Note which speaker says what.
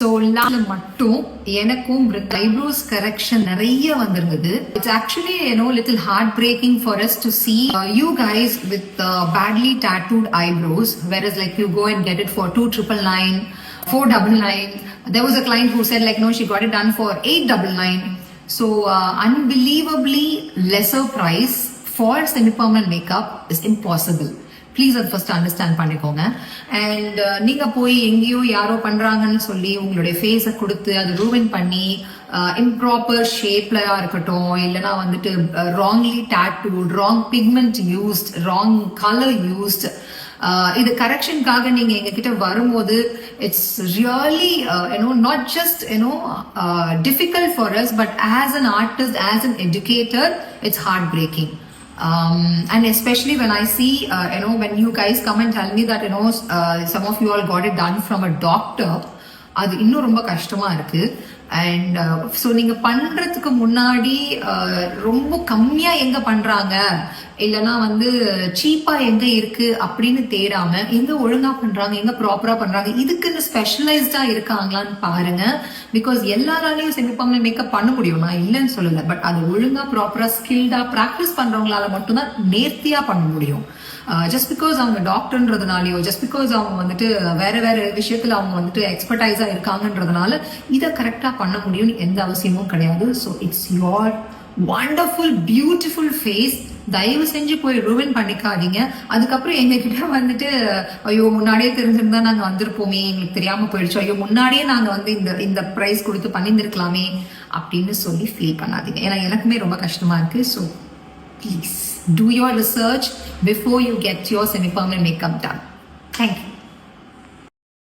Speaker 1: So மட்டும் எனக்கும் eyebrows correction நிறைய வந்திருந்தது. It's actually little heart breaking for us to see you guys with badly tattooed eyebrows, whereas like you go and get it for 2,999, 499. There was a client who said like no, she got it done for 899. So unbelievably lesser price for semi-permanent makeup is impossible. Please அது first understand பண்ணிக்கோங்க. And நீங்க போய் எங்கேயோ யாரோ பண்றாங்கன்னு சொல்லி உங்களுடைய ஃபேஸை கொடுத்து அது ரூவன் பண்ணி இம்ப்ராப்பர் ஷேப்லயா இருக்கட்டும், இல்லைன்னா வந்துட்டு wrongly tattooed, wrong pigment used, wrong colour used, இது கரெக்ஷனுக்காக நீங்க எங்ககிட்ட வரும்போது it's really not just difficult for us, but as an artist, as an educator, it's heartbreaking. And especially when I see, when you guys come and tell me that, some of you all got it done from a doctor, அது இன்னும் ரொம்ப கஷ்டமா இருக்கு. And so நீங்க பண்றதுக்கு முன்னாடி ரொம்ப கம்மியா எங்க பண்றாங்க, இல்லைன்னா வந்து சீப்பா எங்க இருக்கு அப்படின்னு தேடாம எங்க ஒழுங்கா பண்றாங்க, எங்க ப்ராப்பரா பண்றாங்க, இதுக்குன்னு ஸ்பெஷலைஸ்டா இருக்காங்களான்னு பாருங்க. பிகாஸ் எல்லாராலையும் செமிபர்மனன்ட் மேக்கப் பண்ண முடியும், நான் இல்லைன்னு சொல்லல. பட் அது ஒழுங்கா ப்ராப்பரா ஸ்கில்டா ப்ராக்டிஸ் பண்றவங்களால மட்டும்தான் நேர்த்தியா பண்ண முடியும். ஜஸ்ட் பிகாஸ் அவங்க டாக்டர்ன்றதுனாலயோ, ஜஸ்ட் பிகாஸ் அவங்க வந்துட்டு வேற வேற விஷயத்துல அவங்க வந்துட்டு எக்ஸ்பர்டைஸா இருக்காங்கன்றதுனால இதை கரெக்டா பண்ண முடியும்னு எந்த அவசியமும் கிடையாது. So it's your wonderful beautiful face. தயவு செஞ்சு போய் ரூவன் பண்ணிக்காதீங்க. அதுக்கப்புறம் எங்க கிட்ட வந்துட்டு ஐயோ முன்னாடியே தெரிஞ்சிருந்தா நாங்க வந்திருப்போமே, எங்களுக்கு தெரியாம போயிடுச்சு, ஐயோ முன்னாடியே நாங்க வந்து இந்த பிரைஸ் கொடுத்து பண்ணியிருந்திருக்கலாமே அப்படின்னு சொல்லி ஃபீல் பண்ணாதீங்க. ஏன்னா எனக்குமே ரொம்ப கஷ்டமா இருக்கு. So please do your research before you get your semi-permanent makeup done. Thank you.